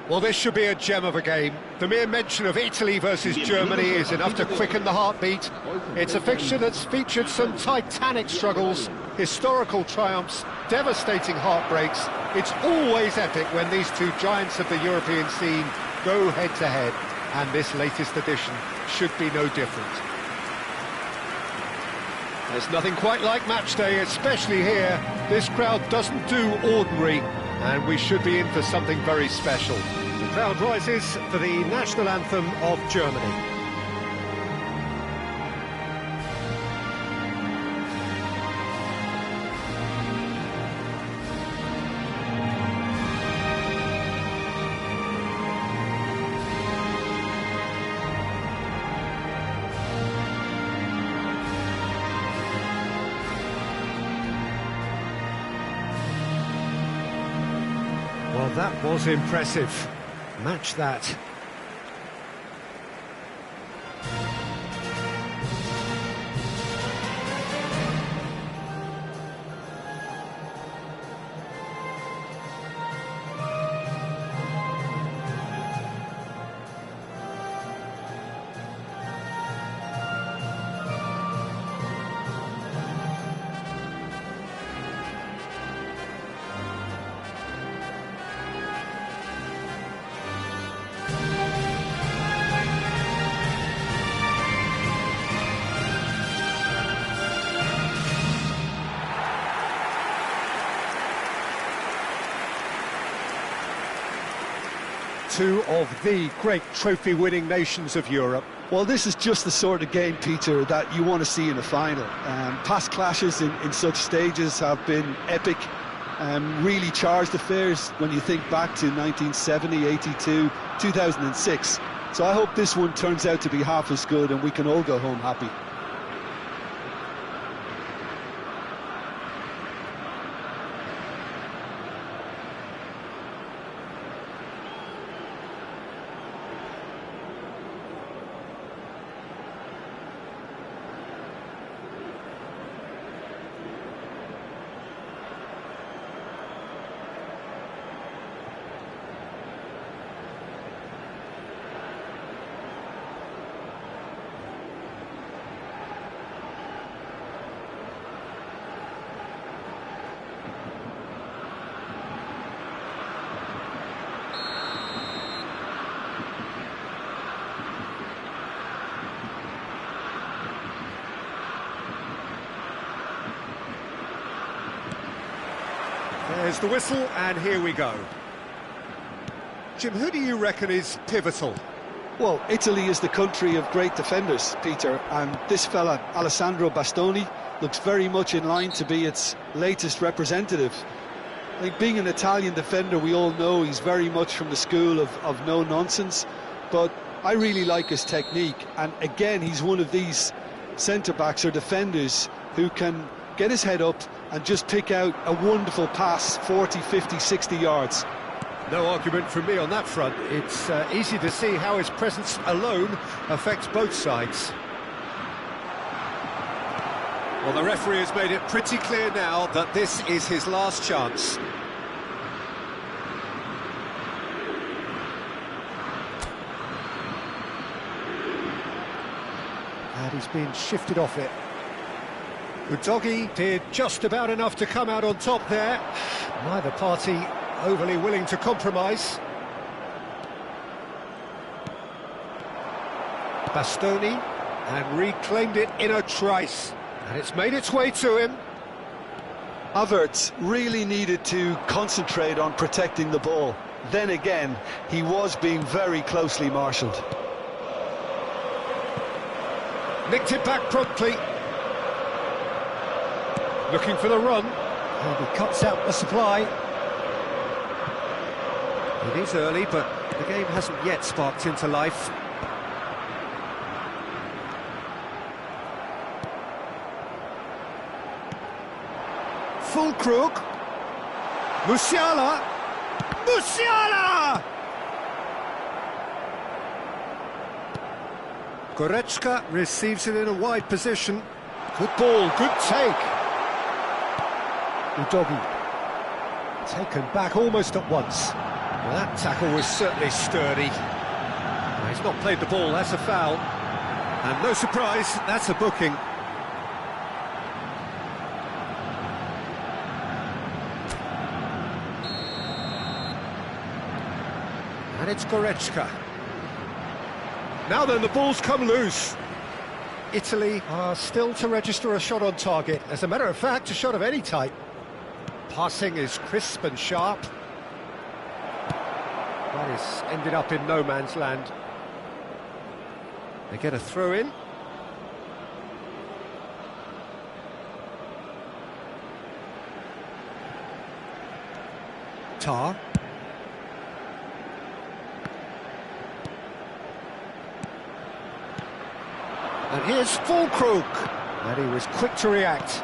Well, this should be a gem of a game. The mere mention of Italy versus Germany is enough to quicken the heartbeat. It's a fixture that's featured some titanic struggles, historical triumphs, devastating heartbreaks. It's always epic when these two giants of the European scene go head-to-head, and this latest edition should be no different. There's nothing quite like match day, especially here. This crowd doesn't do ordinary, and we should be in for something very special. The crowd rises for the national anthem of Germany. Well, that was impressive. Match that. Two of the great trophy-winning nations of Europe. Well, this is just the sort of game, Peter, that you want to see in a final. Past clashes in such stages have been epic, really charged affairs when you think back to 1970, 82, 2006. So I hope this one turns out to be half as good and we can all go home happy. There's the whistle, and here we go. Jim, who do you reckon is pivotal? Well, Italy is the country of great defenders, Peter, and this fella, Alessandro Bastoni, looks very much in line to be its latest representative. I think being an Italian defender, we all know he's very much from the school of no-nonsense, but I really like his technique, and again, he's one of these centre-backs or defenders who can get his head up and just pick out a wonderful pass, 40, 50, 60 yards. No argument from me on that front. It's easy to see how his presence alone affects both sides. Well, the referee has made it pretty clear now that this is his last chance. And he's been shifted off it. Udogi did just about enough to come out on top there. Neither party overly willing to compromise. Bastoni, and reclaimed it in a trice. And it's made its way to him. Havertz really needed to concentrate on protecting the ball. Then again, he was being very closely marshalled. Nicked it back promptly. Looking for the run, and he cuts out the supply. It is early, but the game hasn't yet sparked into life. Fulkrug. Musiala. Musiala! Goretzka receives it in a wide position. Good ball, good take. Udogi taken back almost at once. Well, that tackle was certainly sturdy. He's not played the ball, that's a foul. And no surprise, that's a booking. And it's Goretzka. Now then, the ball's come loose. Italy are still to register a shot on target. As a matter of fact, a shot of any type. Passing is crisp and sharp. That is ended up in no man's land. They get a throw in. Tar. And here's Fulkrug. And he was quick to react.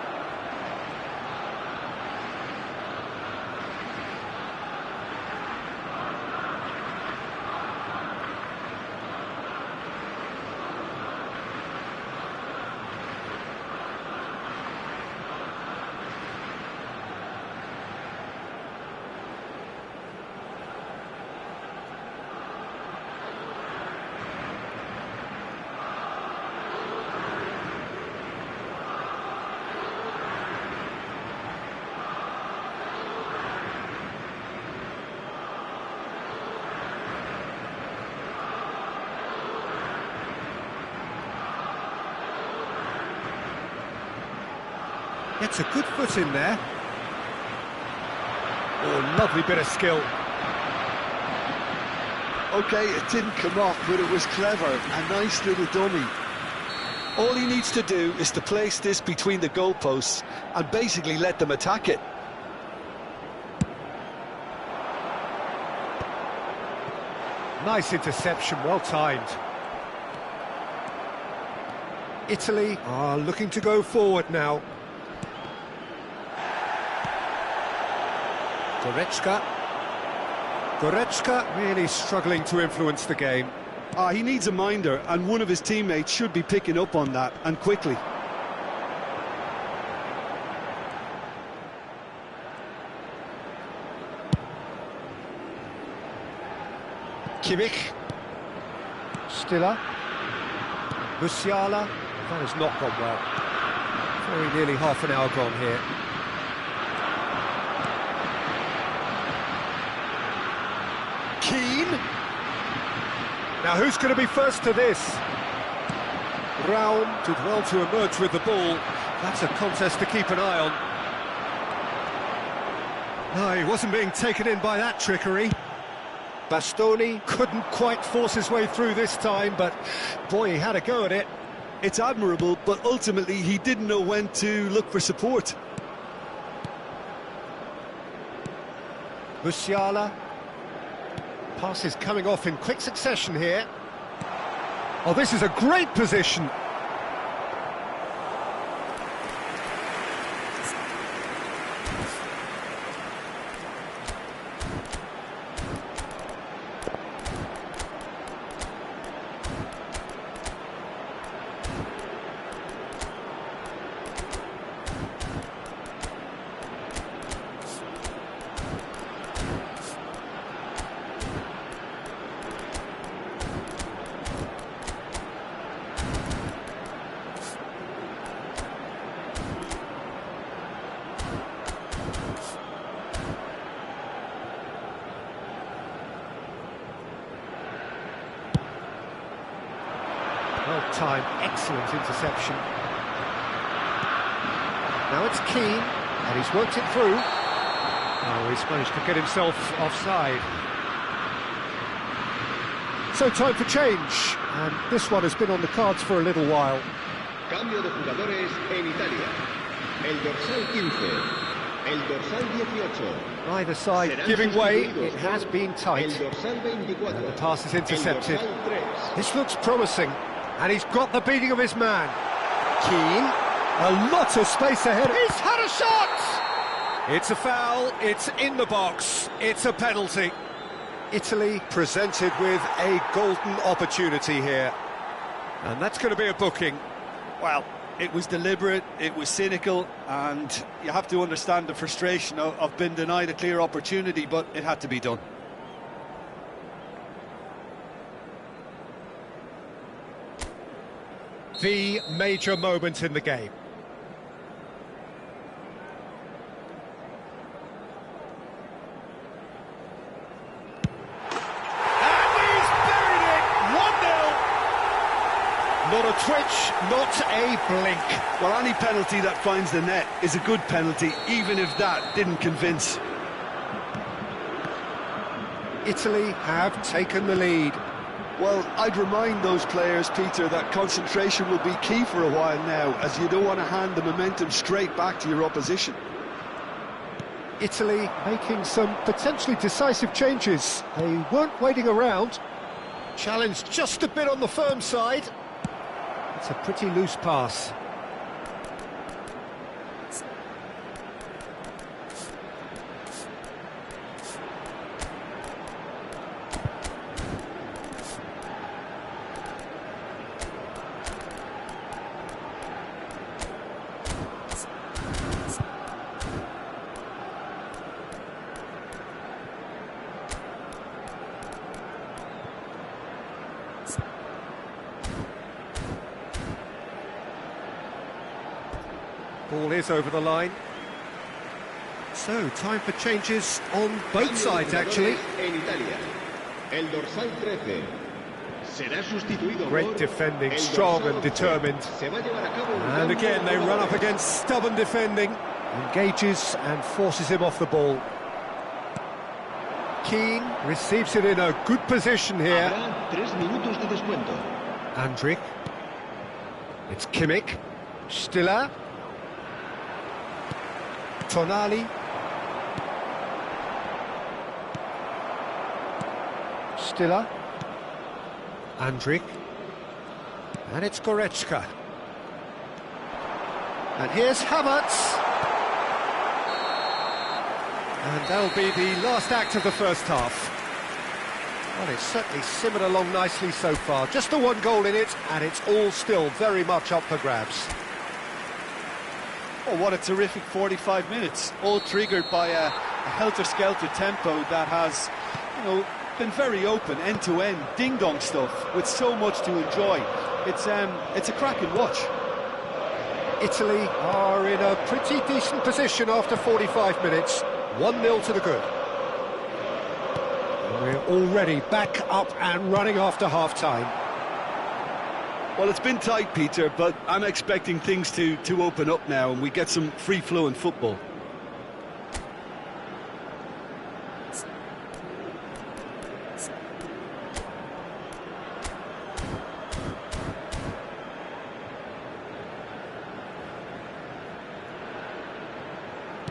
Gets a good foot in there. Oh, lovely bit of skill. OK, it didn't come off, but it was clever. A nice little dummy. All he needs to do is to place this between the goalposts and basically let them attack it. Nice interception, well timed. Italy are looking to go forward now. Goretzka really struggling to influence the game. He needs a minder, and one of his teammates should be picking up on that, and quickly. Kimmich. Stiller. Musiala. That has not gone well. Very nearly half an hour gone here. Keane. Now who's going to be first to this? Raum did well to emerge with the ball. That's a contest to keep an eye on. No, he wasn't being taken in by that trickery. Bastoni couldn't quite force his way through this time, but boy, he had a go at it. It's admirable, but ultimately he didn't know when to look for support. Musiala. Passes coming off in quick succession here. Oh, this is a great position. Well-timed, excellent interception. Now it's Keane, and he's worked it through. Oh, he's managed to get himself offside. So time for change, and this one has been on the cards for a little while. Cambio de jugadores en Italia. El dorsal 15, el dorsal 18. Either side giving way, it has been tight. And the pass is intercepted. This looks promising, and he's got the beating of his man. Keane, a lot of space ahead. He's had a shot! It's a foul, it's in the box, it's a penalty. Italy presented with a golden opportunity here. And that's going to be a booking. Well, it was deliberate, it was cynical, and you have to understand the frustration of being denied a clear opportunity, but it had to be done. the major moment in the game. And he's buried it! 1-0! Not a twitch, not a blink. Well, any penalty that finds the net is a good penalty, even if that didn't convince. Italy have taken the lead. Well, I'd remind those players, Peter, that concentration will be key for a while now, as you don't want to hand the momentum straight back to your opposition. Italy making some potentially decisive changes. They weren't waiting around. Challenged just a bit on the firm side. It's a pretty loose pass. Ball is over the line. So, time for changes on both sides, actually. En Italia, el dorsal 13 será sustituido. Great defending, strong and determined. And again, they run up against stubborn defending. Engages and forces him off the ball. Keane receives it in a good position here. 3 minutos de descuento. Andrik. It's Kimmich. Stiller. Tonali. Stiller. Andrik. And it's Goretzka. And here's Havertz. And that'll be the last act of the first half. Well, it's certainly simmered along nicely so far. Just the one goal in it, and it's all still very much up for grabs. Oh, what a terrific 45 minutes, all triggered by a helter-skelter tempo that has, been very open, end-to-end, ding-dong stuff, with so much to enjoy. It's a cracking watch. Italy are in a pretty decent position after 45 minutes. 1-0 to the good. And we're already back up and running after half-time. Well, it's been tight, Peter, but I'm expecting things to open up now and we get some free-flowing football.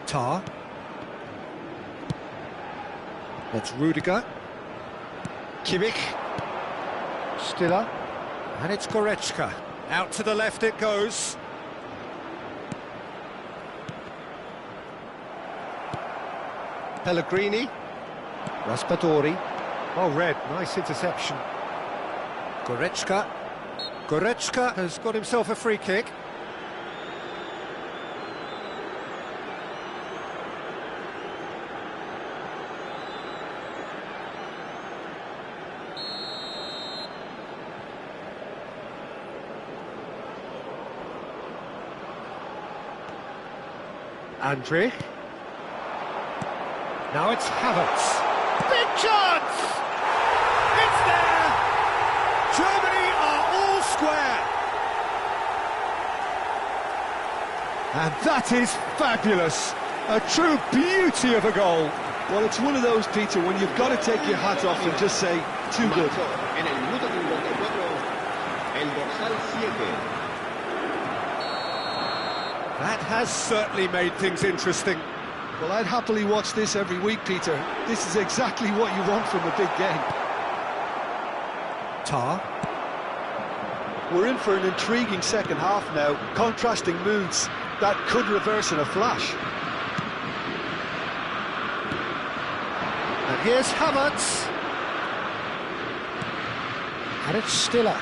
Tar. That's Rudiger. Kimmich. Stiller. And it's Goretzka. Out to the left it goes. Pellegrini. Raspadori. Oh, red. Nice interception. Goretzka. Goretzka has got himself a free kick. Andrik. Now it's Havertz. Big chance! It's there! Germany are all square! And that is fabulous! A true beauty of a goal. Well, it's one of those, Peter, when you've got to take your hat off and just say, too good. En el minuto 54, el dorsal 7. That has certainly made things interesting. Well, I'd happily watch this every week, Peter. This is exactly what you want from a big game. Tar. We're in for an intriguing second half now, contrasting moods that could reverse in a flash. And here's Havertz. And it's Stiller.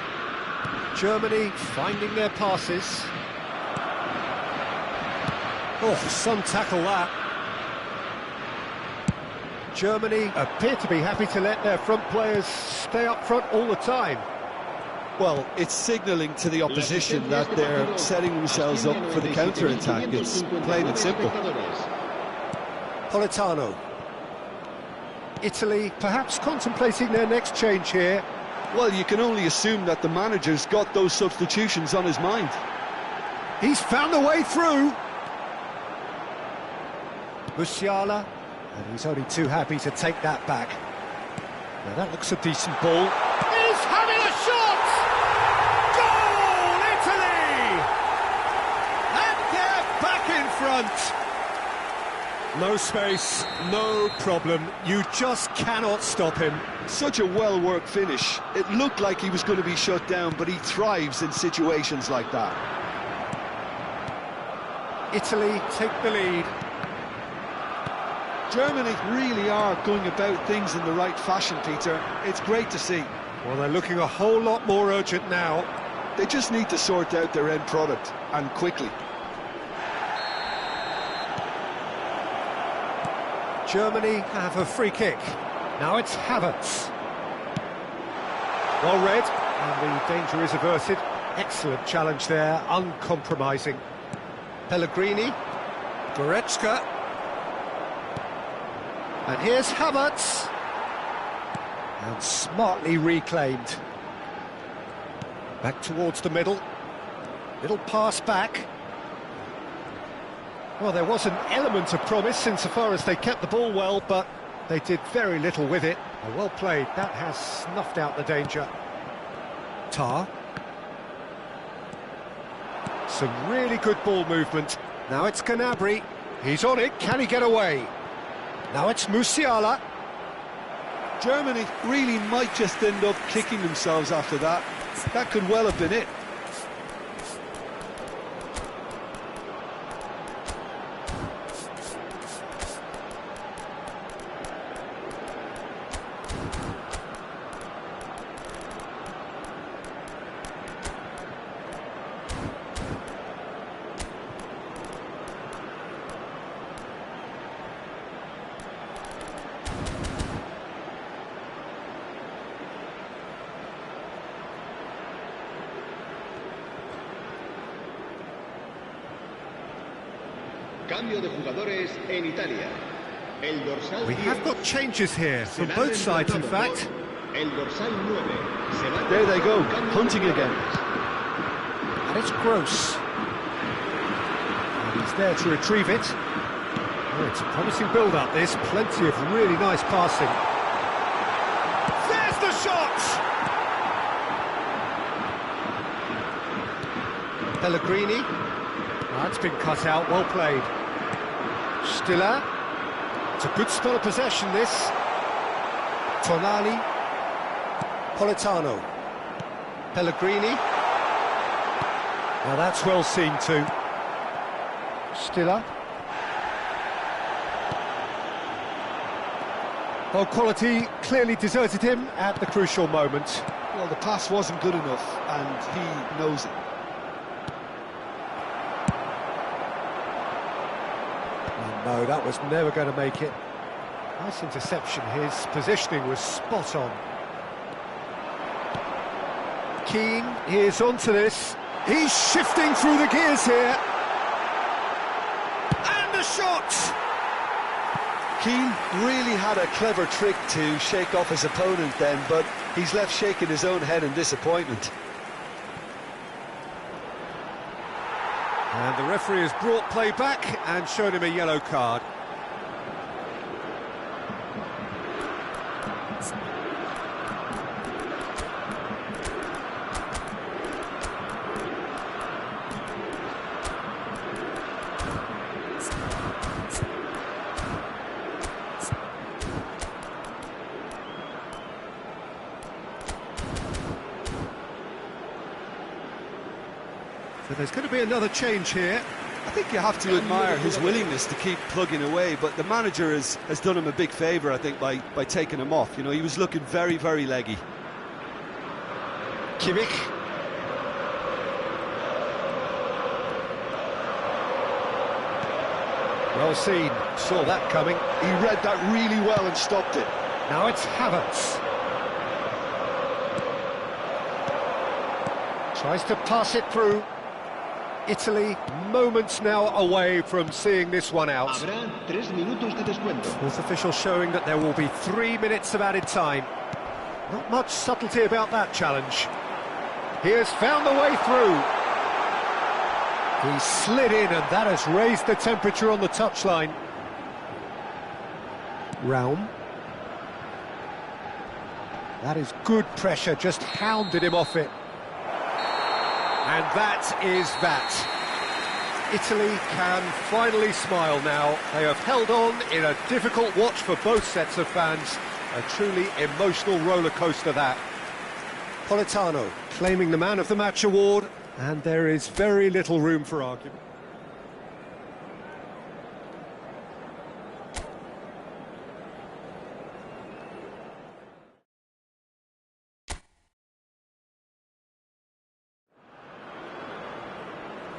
Germany finding their passes. Oh, some tackle that. Germany appear to be happy to let their front players stay up front all the time. Well, it's signalling to the opposition that they're setting themselves up for the counter-attack. It's plain and simple. Politano. Italy perhaps contemplating their next change here. Well, you can only assume that the manager's got those substitutions on his mind. He's found a way through. Musiala, and he's only too happy to take that back. Now that looks a decent ball. He's having a shot! Goal, Italy! And they're back in front. No space, no problem. You just cannot stop him. Such a well-worked finish. It looked like he was going to be shut down, but he thrives in situations like that. Italy take the lead. Germany really are going about things in the right fashion, Peter. It's great to see. Well, they're looking a whole lot more urgent now. They just need to sort out their end product, and quickly. Germany have a free kick. Now it's Havertz. Well read, and the danger is averted. Excellent challenge there, uncompromising. Pellegrini. Goretzka. And here's Havertz. And smartly reclaimed. Back towards the middle. Little pass back. Well, there was an element of promise insofar as they kept the ball well, but they did very little with it. Well played. That has snuffed out the danger. Tar. Some really good ball movement. Now it's Gnabry. He's on it. Can he get away? Now it's Musiala. Germany really might just end up kicking themselves after that. That could well have been it. Cambio de jugadores en Italia. El dorsal We have got changes here from both sides, in fact. El dorsal 9. There they go, hunting again. And it's Gross. And he's there to retrieve it. Oh, it's a promising build-up, this. Plenty of really nice passing. There's the shot! Pellegrini. That's been cut out, well played. Stiller. It's a good spell of possession, this. Tonali. Politano. Pellegrini. Now that's well seen too. Stiller. Well, quality clearly deserted him at the crucial moment. Well, the pass wasn't good enough, and he knows it. No, that was never going to make it. Nice interception. His positioning was spot on. Keane is onto this. He's shifting through the gears here. And the shot! Keane really had a clever trick to shake off his opponent then, but he's left shaking his own head in disappointment. And the referee has brought play back and shown him a yellow card. So there's going to be another change here. I think you have to admire his willingness to keep plugging away, but the manager has done him a big favour, I think, by taking him off. You know, he was looking very, very leggy. Kimmich. Well seen, saw that coming. He read that really well and stopped it. Now it's Havertz. Tries to pass it through. Italy, moments now away from seeing this one out. Habrá 3 minutos de descuento. Fourth official showing that there will be 3 minutes of added time. Not much subtlety about that challenge. He has found the way through. He slid in, and that has raised the temperature on the touchline. Raum. That is good pressure, just hounded him off it. And that is that. Italy can finally smile now. They have held on in a difficult watch for both sets of fans. A truly emotional roller coaster, that. Politano claiming the Man of the Match award, and there is very little room for argument.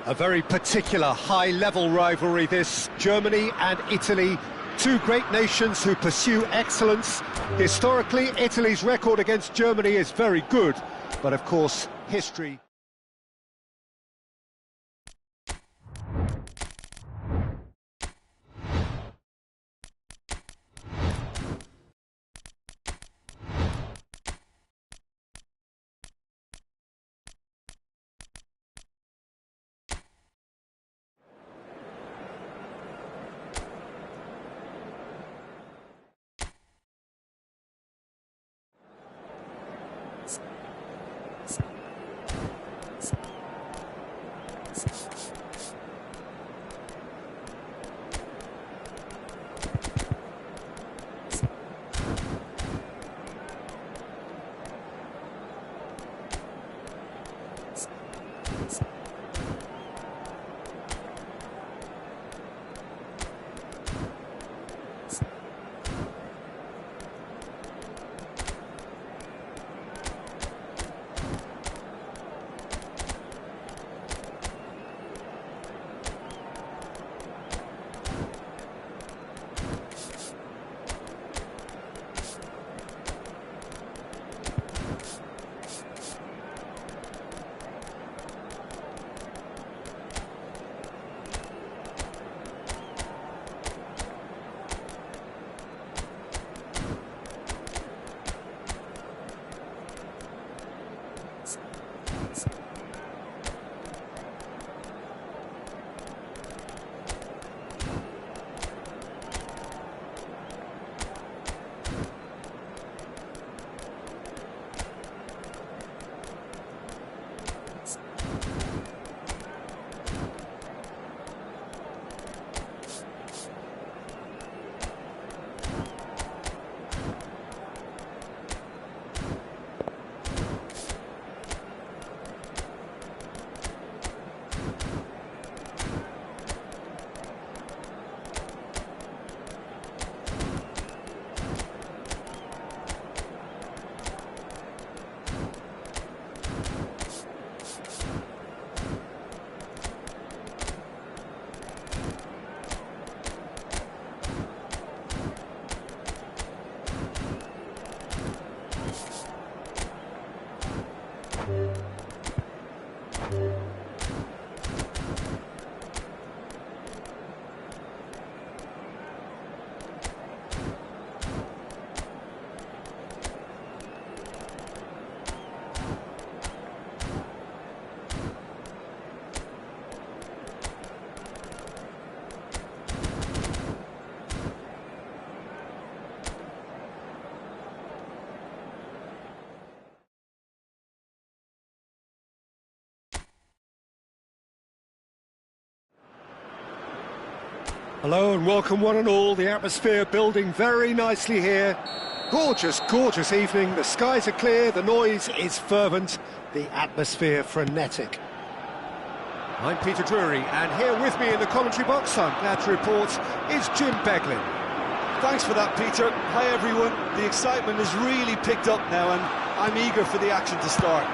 A very particular high-level rivalry, this. Germany and Italy, two great nations who pursue excellence. Historically, Italy's record against Germany is very good, but of course, history... Hello and welcome one and all. The atmosphere building very nicely here. Gorgeous, gorgeous evening. The skies are clear, the noise is fervent, the atmosphere frenetic. I'm Peter Drury, and here with me in the commentary box, I'm glad to report, is Jim Beglin. Thanks for that, Peter. Hi, everyone. The excitement has really picked up now, and I'm eager for the action to start.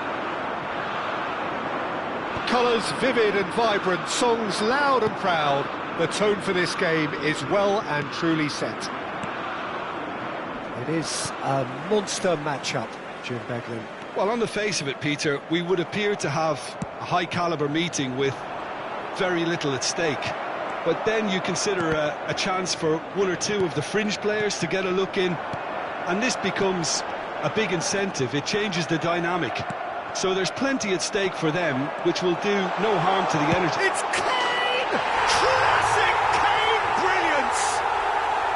Colours vivid and vibrant, songs loud and proud. The tone for this game is well and truly set. It is a monster matchup, Jim Beglin. Well, on the face of it, Peter, we would appear to have a high-caliber meeting with very little at stake. But then you consider a chance for one or two of the fringe players to get a look in, and this becomes a big incentive. It changes the dynamic. So there's plenty at stake for them, which will do no harm to the energy. It's Kane! Classic Kane brilliance!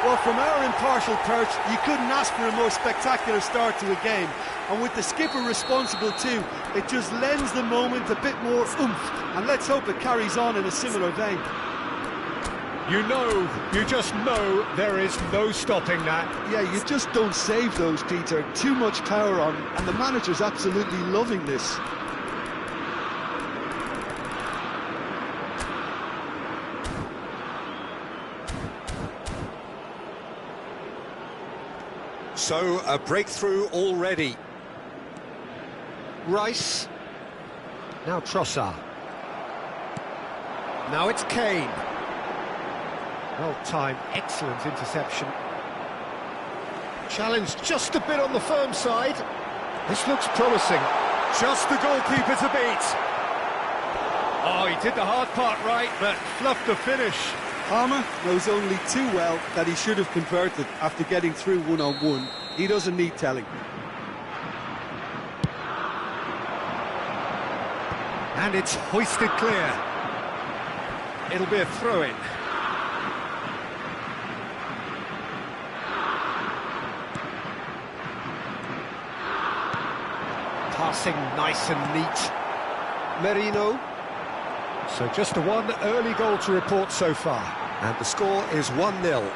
Well, from our impartial perch, you couldn't ask for a more spectacular start to a game. And with the skipper responsible too, it just lends the moment a bit more oomph. And let's hope it carries on in a similar vein. You just know there is no stopping that. Yeah, you just don't save those, Peter. Too much power on, and the manager's absolutely loving this. So, a breakthrough already. Rice. Now Trossard. Now it's Kane. Well-timed, excellent interception. Challenge just a bit on the firm side. This looks promising. Just the goalkeeper to beat. Oh, he did the hard part right, but fluffed the finish. Palmer knows only too well that he should have converted after getting through one-on-one. He doesn't need telling. And it's hoisted clear. It'll be a throw-in. Passing nice and neat. Merino. So just the one early goal to report so far. And the score is 1-0.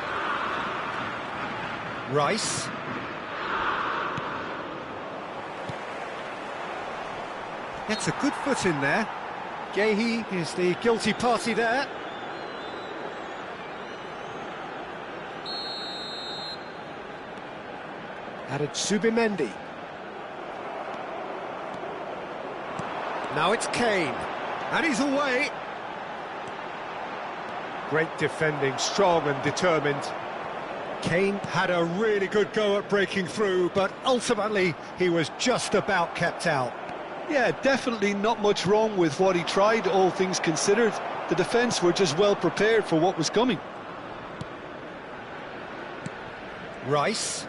Rice. Gets a good foot in there. Gehi is the guilty party there. Added Subimendi. Now it's Kane. And he's away. Great defending, strong and determined. Kane had a really good go at breaking through, but ultimately he was just about kept out. Yeah, definitely not much wrong with what he tried, all things considered. The defence were just well prepared for what was coming. Rice.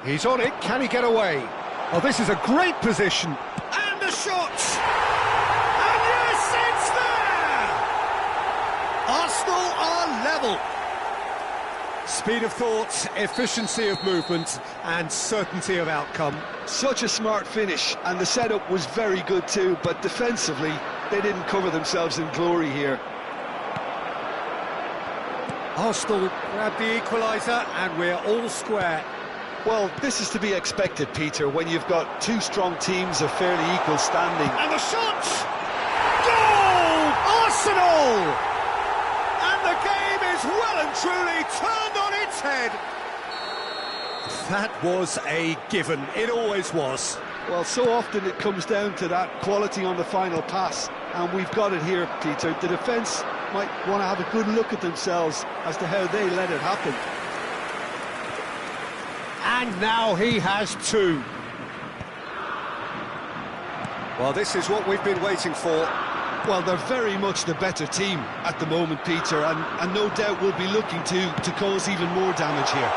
He's on it, can he get away? Oh, this is a great position. And the shot! And yes, it's there! Arsenal are level. Speed of thought, efficiency of movement, and certainty of outcome. Such a smart finish, and the setup was very good too, but defensively, they didn't cover themselves in glory here. Arsenal grab the equaliser, and we're all square. Well, this is to be expected, Peter, when you've got two strong teams of fairly equal standing. And the shot! Goal! Arsenal! And the game is well and truly turned on its head. That was a given. It always was. Well, so often it comes down to that quality on the final pass, and we've got it here, Peter. The defence might want to have a good look at themselves as to how they let it happen. And now he has two. Well, this is what we've been waiting for. Well, they're very much the better team at the moment, Peter, and no doubt will be looking to cause even more damage here.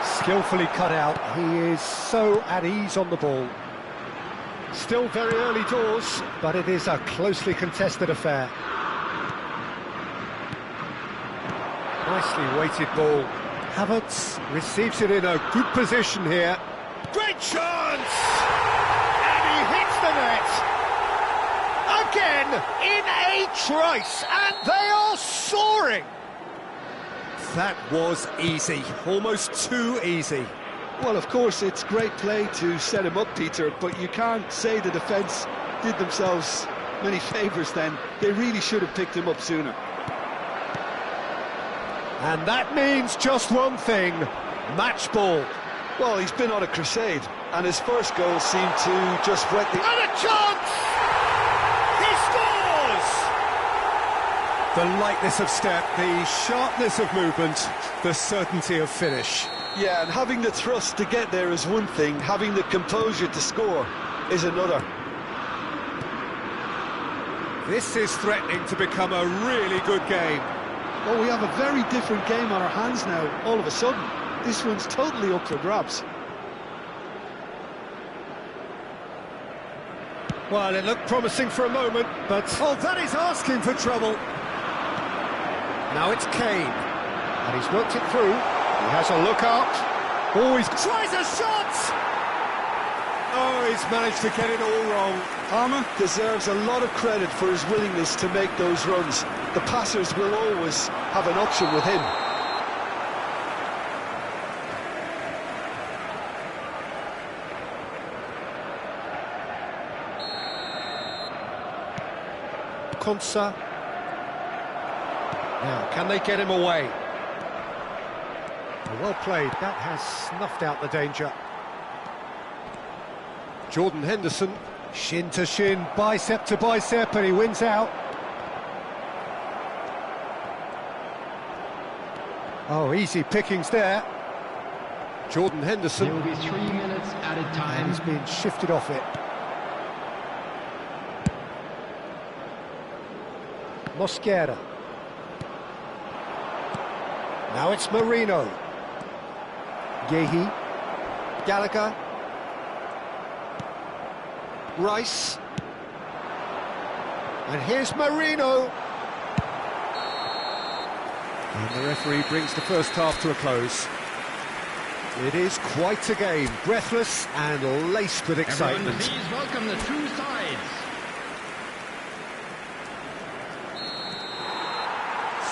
Skillfully cut out. He is so at ease on the ball. Still very early doors, but it is a closely contested affair. Nicely weighted ball. Havertz receives it in a good position here. Great chance! And he hits the net! Again, in a trice, and they are soaring! That was easy, almost too easy. Well, of course, it's great play to set him up, Peter, but you can't say the defence did themselves many favours then. They really should have picked him up sooner. And that means just one thing, match ball. Well, he's been on a crusade, and his first goal seemed to just wet the... And a chance! He scores! The lightness of step, the sharpness of movement, the certainty of finish. Yeah, and having the thrust to get there is one thing, having the composure to score is another. This is threatening to become a really good game. Well, we have a very different game on our hands now, all of a sudden. This one's totally up for grabs. Well, it looked promising for a moment, but... Oh, that is asking for trouble. Now it's Kane. And he's worked it through. He has a look out. Oh, he tries a shot! Oh, he's managed to get it all wrong. Palmer deserves a lot of credit for his willingness to make those runs. The passers will always have an option with him. Konsa. Now, can they get him away? Well played. That has snuffed out the danger. Jordan Henderson, shin to shin, bicep to bicep, and he wins out. Oh, easy pickings there. Jordan Henderson. There will be 3 minutes added time. And he's been shifted off it. Mosquera. Now it's Marino. Yehi. Gallagher. Rice. And here's Marino. And the referee brings the first half to a close. It is quite a game, breathless and laced with excitement. Everyone, please welcome the two sides.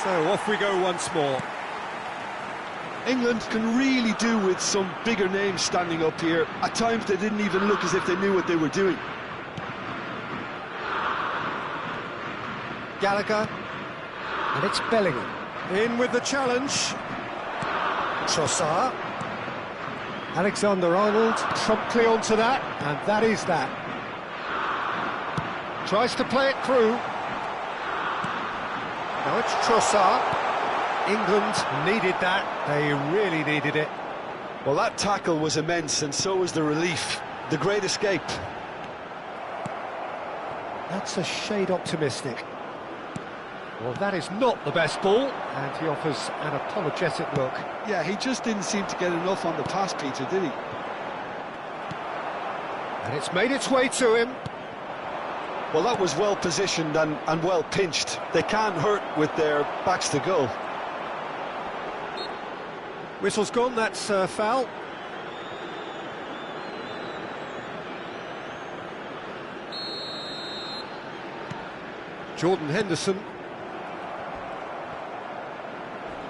So off we go once more. England can really do with some bigger names standing up here. At times they didn't even look as if they knew what they were doing. Gallagher. And it's Bellingham. In with the challenge. Trossard. Alexander-Arnold promptly onto that, and that is that. Tries to play it through. Now it's Trossard. England needed that. They really needed it. Well, that tackle was immense, and so was the relief. The great escape. That's a shade optimistic. Well, that is not the best ball, and he offers an apologetic look. Yeah, he just didn't seem to get enough on the pass, Peter, did he? And it's made its way to him. Well, that was well positioned and well pinched. They can't hurt with their backs to goal. Whistle's gone, that's a foul. Jordan Henderson.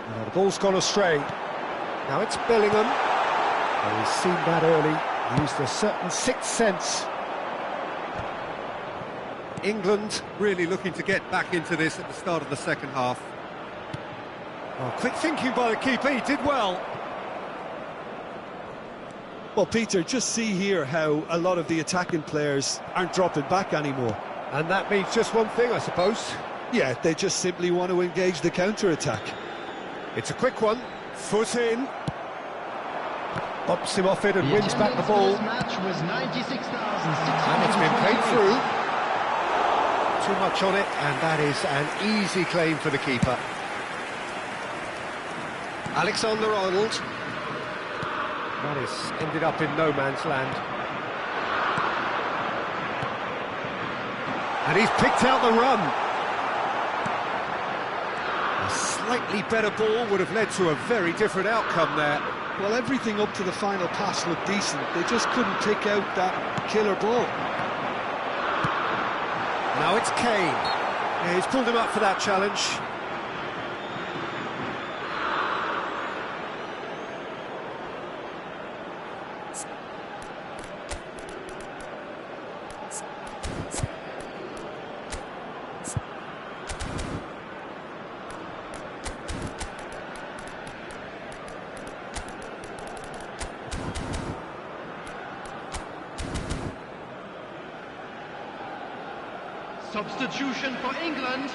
Now the ball's gone astray. Now it's Bellingham. Well, he's seen that early, used a certain sixth sense. England really looking to get back into this at the start of the second half. Oh, quick thinking by the keeper, he did well. Well, Peter, just see here how a lot of the attacking players aren't dropping back anymore. And that means just one thing, I suppose. Yeah, they just simply want to engage the counter-attack. It's a quick one, foot in. Bumps him off it and wins back the ball. Match was 96,600. And it's been played through. Too much on it, and that is an easy claim for the keeper. Alexander-Arnold. That is ended up in no man's land. And he's picked out the run. A slightly better ball would have led to a very different outcome there. Well, everything up to the final pass looked decent. They just couldn't pick out that killer ball. Now it's Kane. Yeah, he's pulled him up for that challenge. Substitution for England,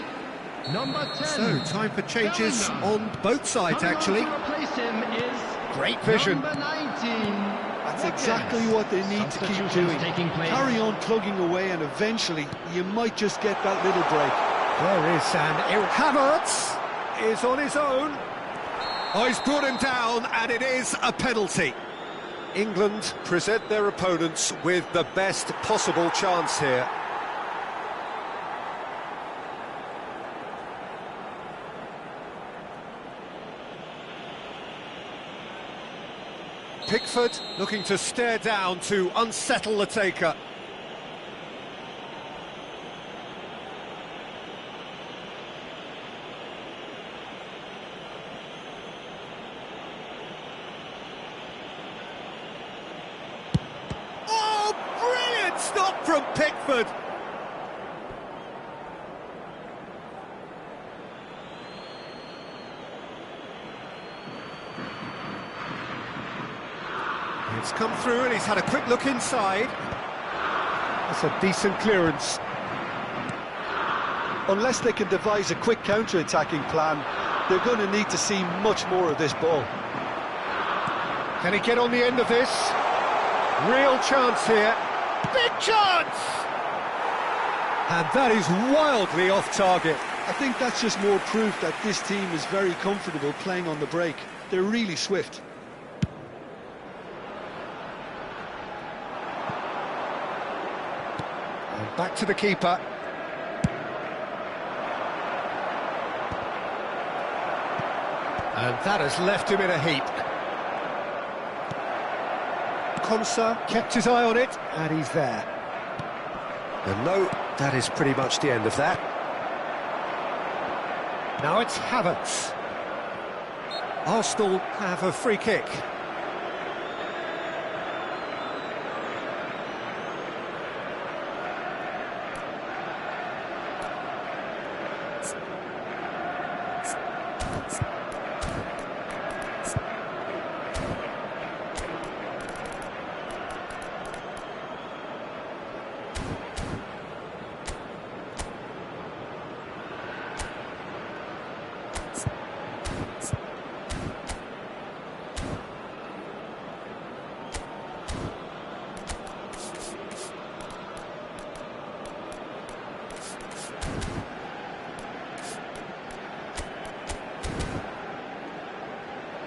number 10. So, time for changes on both sides, actually. To replace him is Great vision. Number 19. That's exactly what they need to keep doing. Carry on plugging away, and eventually you might just get that little break. There is Havertz is on his own. Oh, he's brought him down, and it is a penalty. England present their opponents with the best possible chance here. Pickford looking to stare down to unsettle the taker. Oh, brilliant stop from Pickford. It's come through and he's had a quick look inside. That's a decent clearance. Unless they can devise a quick counter-attacking plan, they're going to need to see much more of this ball. Can he get on the end of this? Real chance here. Big chance! And that is wildly off target. I think that's just more proof that this team is very comfortable playing on the break. They're really swift. And back to the keeper. And that has left him in a heap. Konsa kept his eye on it, and he's there. And no, that is pretty much the end of that. Now it's Havertz. Arsenal have a free kick.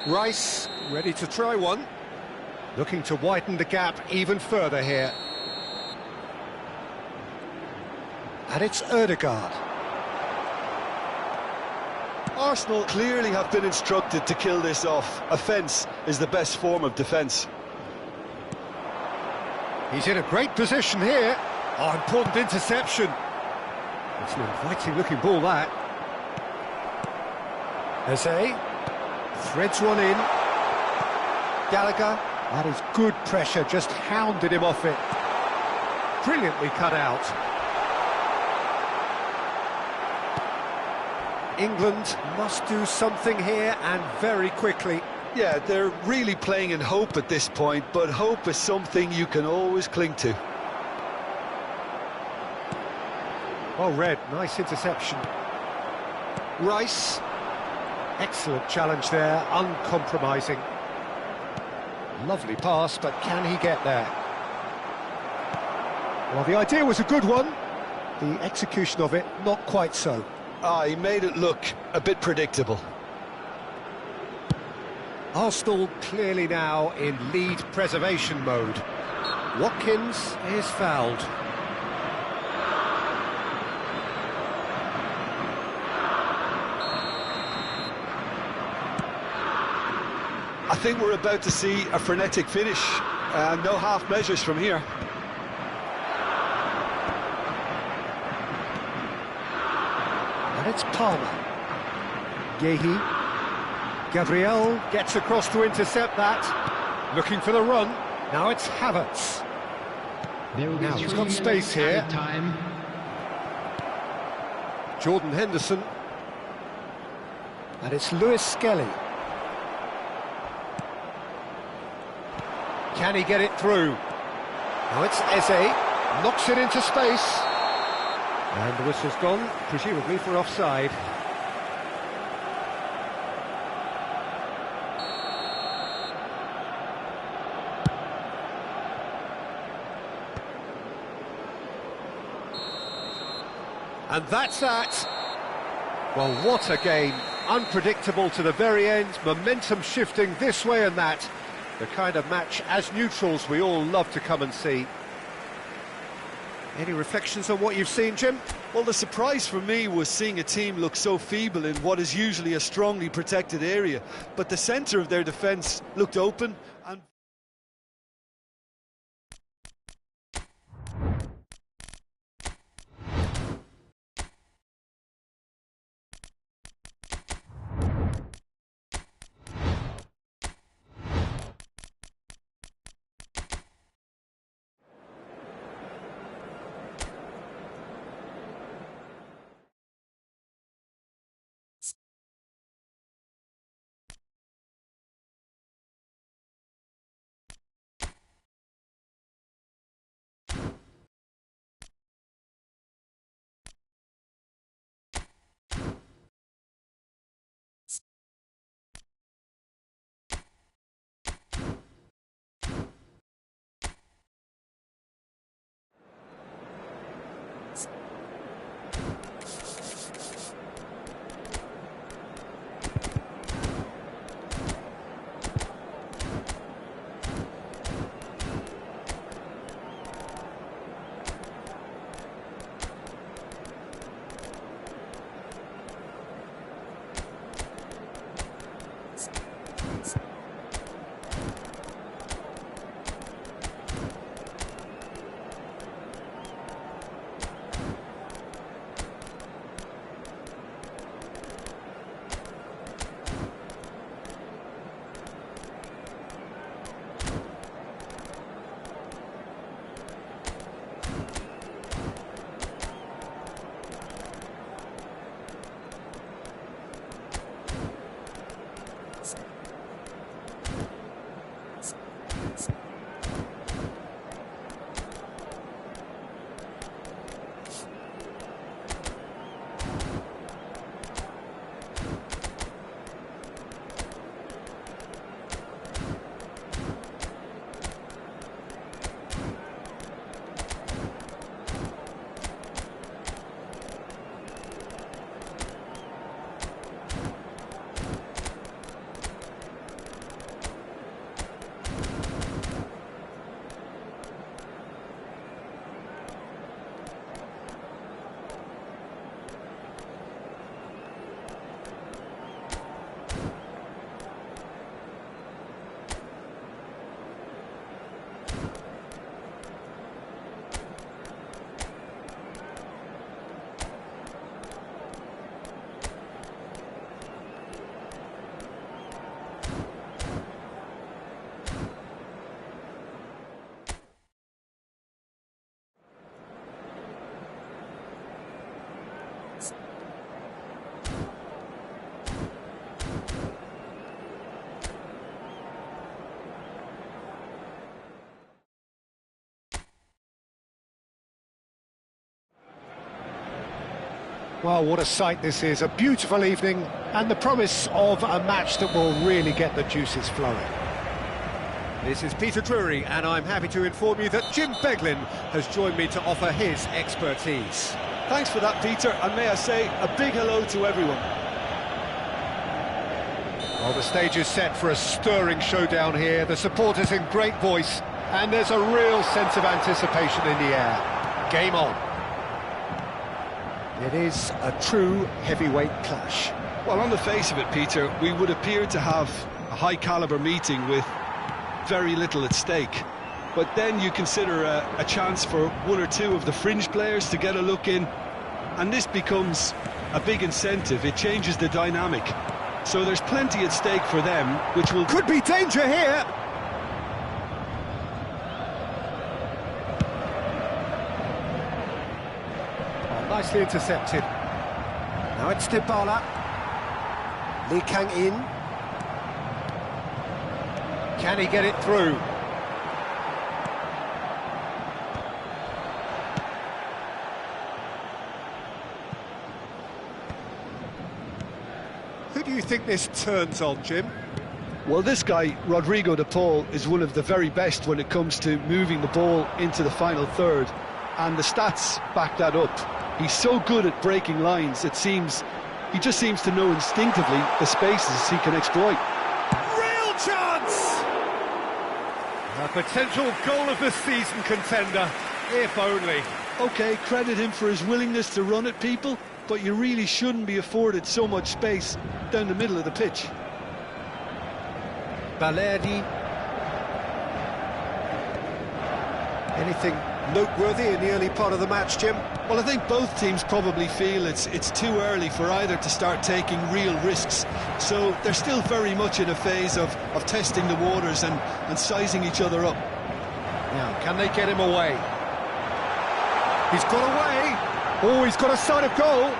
Rice, ready to try one. Looking to widen the gap even further here. And it's Ødegaard. Arsenal clearly have been instructed to kill this off. Offence is the best form of defence. He's in a great position here. Oh, important interception. It's an inviting-looking ball, that. Eze threads one in. Gallagher, that is good pressure, just hounded him off it. Brilliantly cut out. England must do something here, and very quickly. Yeah, they're really playing in hope at this point, but hope is something you can always cling to. Well read, nice interception. Rice, excellent challenge there, uncompromising. Lovely pass, but can he get there? Well, the idea was a good one. The execution of it, not quite so. He made it look a bit predictable. Arsenal clearly now in lead preservation mode. Watkins is fouled. I think we're about to see a frenetic finish. No half measures from here. And it's Palmer. Yehi. Gabriel gets across to intercept that. Looking for the run. Now it's Havertz. Now he's got space here. Jordan Henderson. And it's Lewis Skelly. Can he get it through? Now it's Eze. Knocks it into space. And the whistle's gone, presumably for offside. And that's that. Well, what a game. Unpredictable to the very end, momentum shifting this way and that. The kind of match, as neutrals, we all love to come and see. Any reflections on what you've seen, Jim? Well, the surprise for me was seeing a team look so feeble in what is usually a strongly protected area. But the centre of their defence looked open and... Well, what a sight this is. A beautiful evening and the promise of a match that will really get the juices flowing. This is Peter Drury, and I'm happy to inform you that Jim Beglin has joined me to offer his expertise. Thanks for that, Peter, and may I say a big hello to everyone. Well, the stage is set for a stirring showdown here. The supporters in great voice, and there's a real sense of anticipation in the air. Game on. It is a true heavyweight clash. Well, on the face of it, Peter, we would appear to have a high-caliber meeting with very little at stake. But then you consider a chance for one or two of the fringe players to get a look in, and this becomes a big incentive. It changes the dynamic. So there's plenty at stake for them, which will... Could be danger here! Nicely intercepted. Now it's Dybala. Lee Kang-in. Can he get it through? Who do you think this turns on, Jim? Well, this guy, Rodrigo de Paul, is one of the very best when it comes to moving the ball into the final third, and the stats back that up. He's so good at breaking lines, it seems he just seems to know instinctively the spaces he can exploit. Real chance! A potential goal of the season contender, if only. OK, credit him for his willingness to run at people, but you really shouldn't be afforded so much space down the middle of the pitch. Balerdi. Anything noteworthy in the early part of the match, Jim? Well, I think both teams probably feel it's too early for either to start taking real risks. So they're still very much in a phase of testing the waters and sizing each other up. Now, can they get him away? He's got away. Oh, he's got a sight of goal.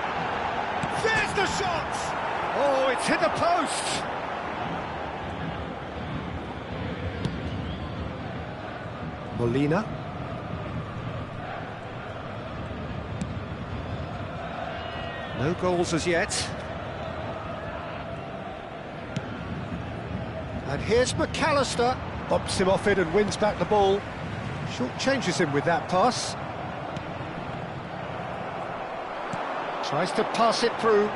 There's the shot! Oh, it's hit the post. Molina. No goals as yet. And here's McAllister. Bops him off it and wins back the ball. Short changes him with that pass. Tries to pass it through.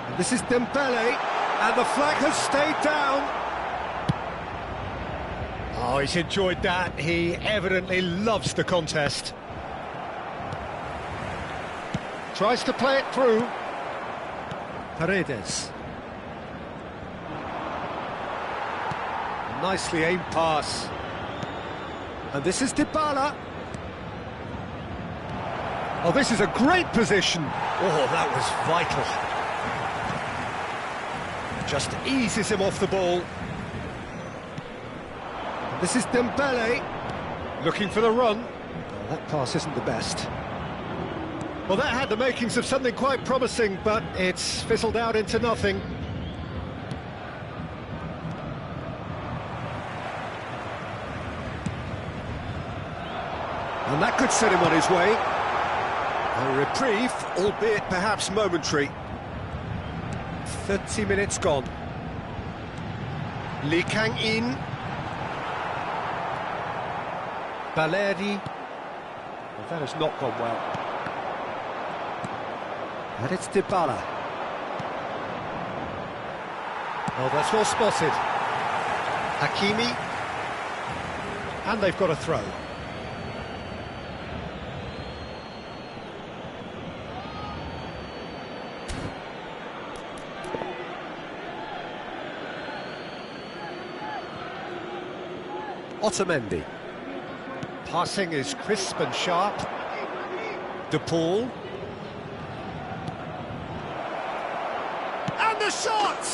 And this is Dembele. And the flag has stayed down. Oh, he's enjoyed that. He evidently loves the contest. Tries to play it through. Paredes. Nicely aimed pass. And this is Dybala. Oh, this is a great position. Oh, that was vital. Just eases him off the ball. And this is Dembele. Looking for the run. Oh, that pass isn't the best. Well, that had the makings of something quite promising, but it's fizzled out into nothing. And that could set him on his way. A reprieve, albeit perhaps momentary. 30 minutes gone. Lee Kang-in. Balerdi. Well, that has not gone well. And it's Dybala. Oh, that's well spotted. Hakimi. And they've got a throw. Otamendi. Passing is crisp and sharp. De Paul. And the shot!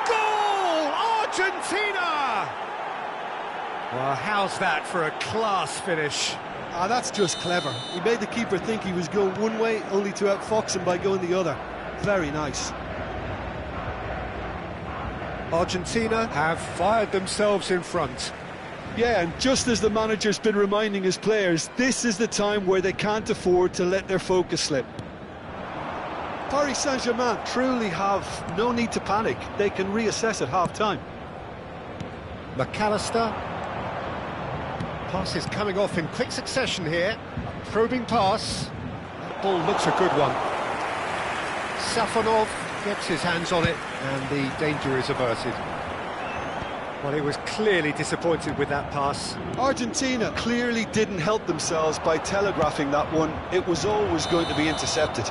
Goal! Argentina! Well, how's that for a class finish? Ah, that's just clever. He made the keeper think he was going one way, only to outfox him by going the other. Very nice. Argentina have fired themselves in front. Yeah, and just as the manager's been reminding his players, this is the time where they can't afford to let their focus slip. Paris Saint-Germain truly have no need to panic. They can reassess at half-time. McAllister. Pass is coming off in quick succession here. A probing pass. That ball looks a good one. Safonov gets his hands on it, and the danger is averted. Well, he was clearly disappointed with that pass. Argentina clearly didn't help themselves by telegraphing that one. It was always going to be intercepted.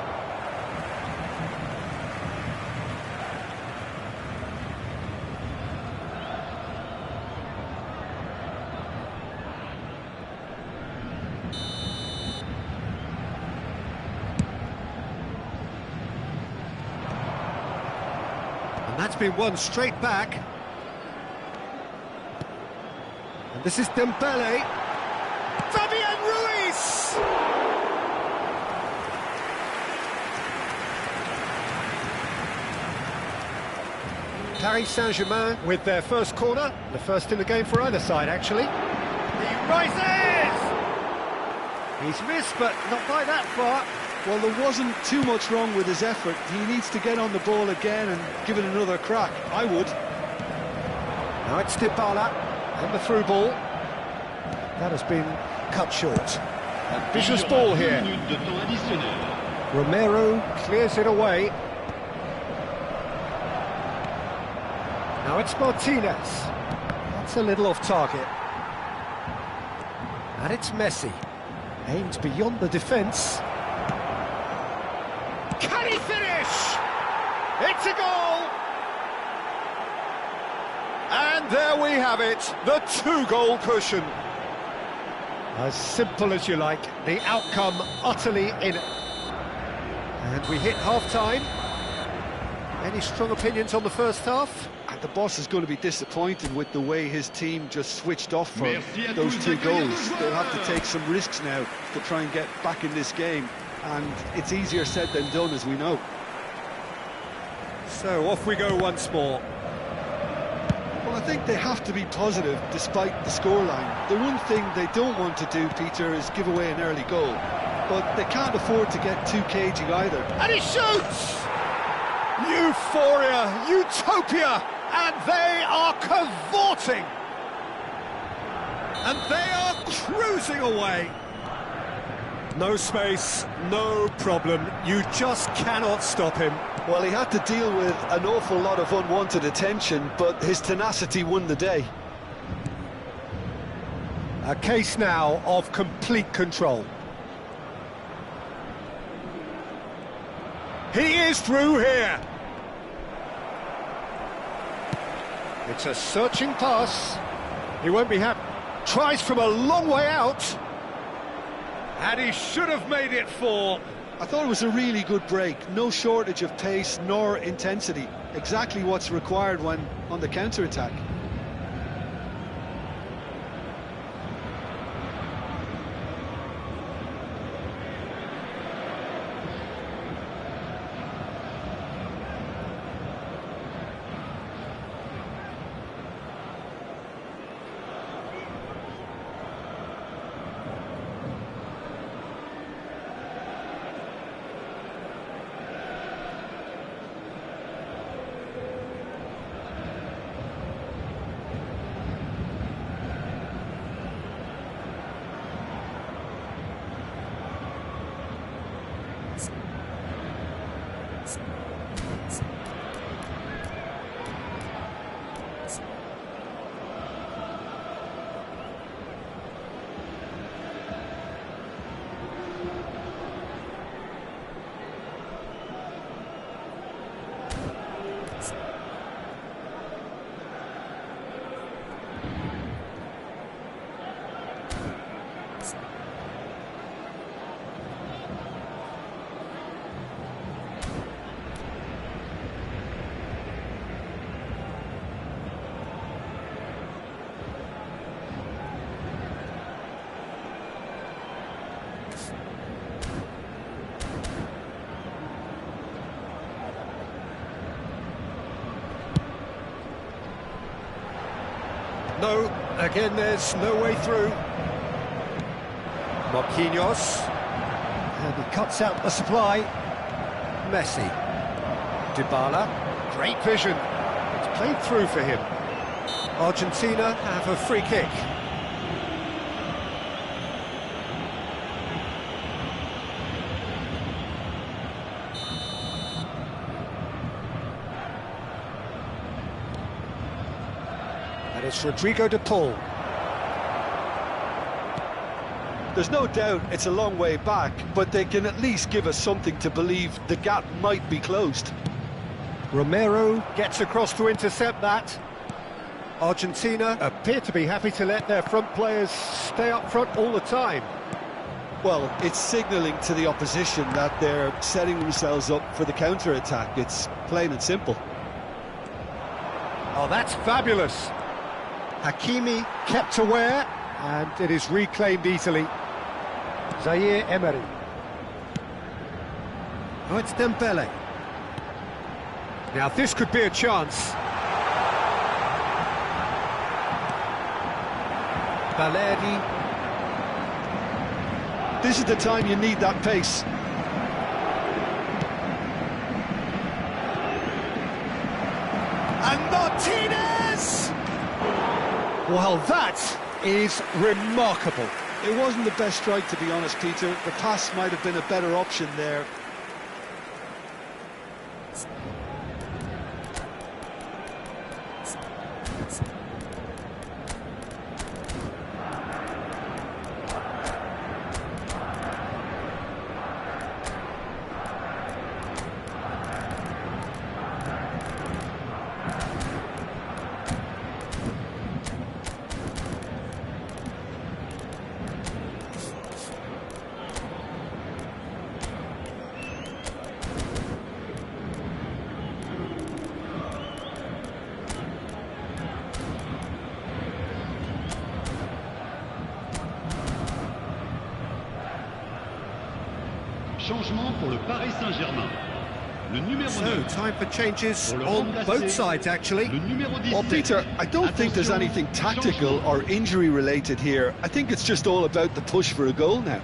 And that's been won straight back. And this is Dembele. Fabian Ruiz! Paris Saint-Germain with their first corner, the first in the game for either side, actually. He rises! He's missed, but not by that far. Well, there wasn't too much wrong with his effort. He needs to get on the ball again and give it another crack. I would. Now it's Dybala. And the through ball. That has been cut short. A vicious ball here. Romero clears it away. Now it's Martinez. That's a little off target. And it's Messi. Aimed beyond the defence. Can he finish? It's a goal! And there we have it, the two-goal cushion. As simple as you like, the outcome utterly in it. And we hit half-time. Any strong opinions on the first half? And the boss is going to be disappointed with the way his team just switched off for those two goals. They'll have to take some risks now to try and get back in this game. And it's easier said than done, as we know. So off we go once more. Well, I think they have to be positive despite the scoreline. The one thing they don't want to do, Peter, is give away an early goal. But they can't afford to get too cagey either. And he shoots! Euphoria, utopia, and they are cavorting. And they are cruising away. No space, no problem. You just cannot stop him. Well, he had to deal with an awful lot of unwanted attention, but his tenacity won the day. A case now of complete control. He is through here. It's a searching pass. He won't be happy. Tries from a long way out. And he should have made it four. I thought it was a really good break. No shortage of pace nor intensity. Exactly what's required when on the counter-attack. No, again there's no way through. Marquinhos. And he cuts out the supply. Messi. Dybala. Great vision. It's played through for him. Argentina have a free kick. And it's Rodrigo de Paul. There's no doubt it's a long way back, but they can at least give us something to believe the gap might be closed. Romero gets across to intercept that. Argentina appear to be happy to let their front players stay up front all the time. Well, it's signalling to the opposition that they're setting themselves up for the counter-attack. It's plain and simple. Oh, that's fabulous. Hakimi kept aware, and it is reclaimed easily. Zaire Emery. Oh, it's Dembele. Now this could be a chance. Valeri. This is the time you need that pace. And Martinez! Well, that is remarkable. It wasn't the best strike, to be honest, Peter. The pass might have been a better option there. Changement pour le Paris Saint-Germain. Le numéro 9. So, time for changes on both sides, actually. Le numéro 17. Well, Peter, I don't think there's anything tactical or injury-related here. I think it's just all about the push for a goal now.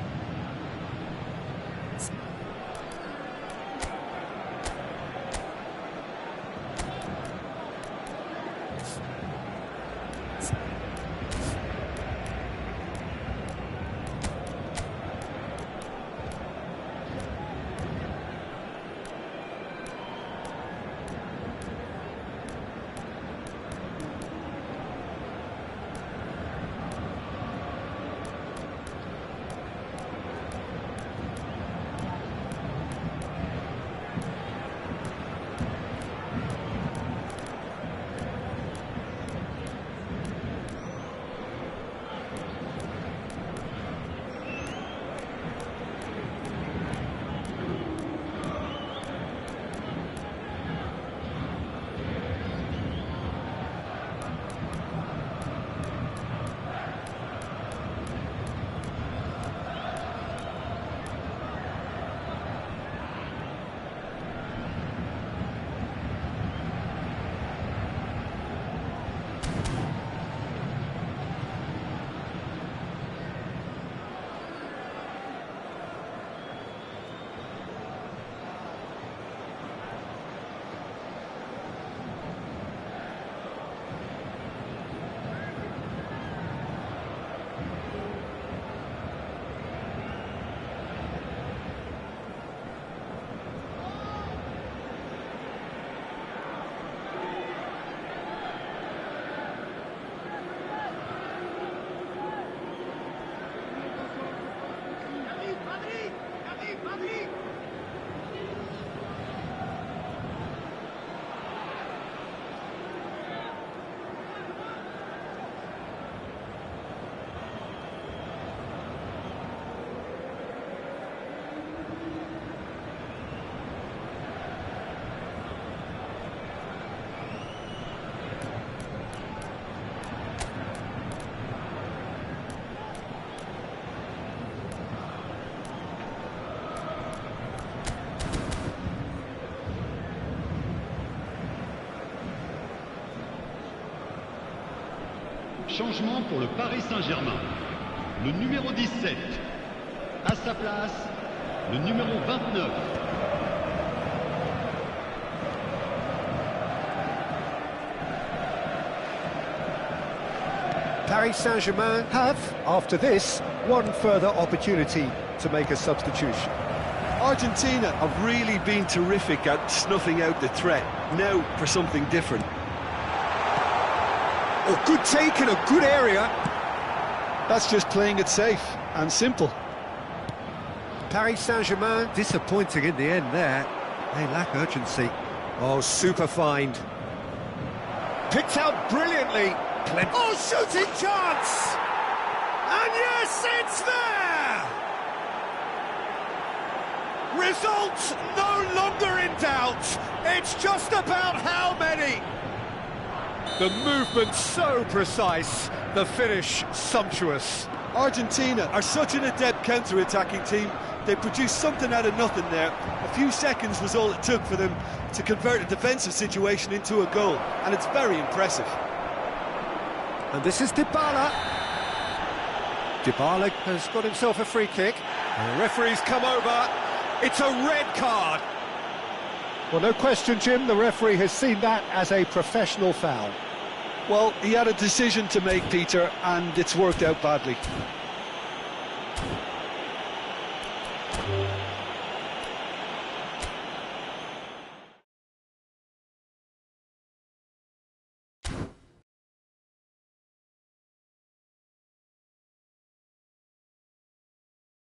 Changement pour le Paris Saint-Germain. Le numéro 17. À sa place, le numéro 29. Paris Saint-Germain have, after this, one further opportunity to make a substitution. Argentina have really been terrific at snuffing out the threat. Now for something different. Oh, good take in a good area. That's just playing it safe and simple. Paris Saint-Germain disappointing in the end there. They lack urgency. Oh, super find. Picked out brilliantly. Oh, shooting chance! And yes, it's there! Result no longer in doubt. It's just about how many. The movement so precise, the finish sumptuous. Argentina are such an adept counter-attacking team. They produced something out of nothing there. A few seconds was all it took for them to convert a defensive situation into a goal, and it's very impressive. And this is Dybala. Dybala has got himself a free kick. The referee's come over. It's a red card. Well, no question, Jim, the referee has seen that as a professional foul. Well, he had a decision to make, Peter, and it's worked out badly.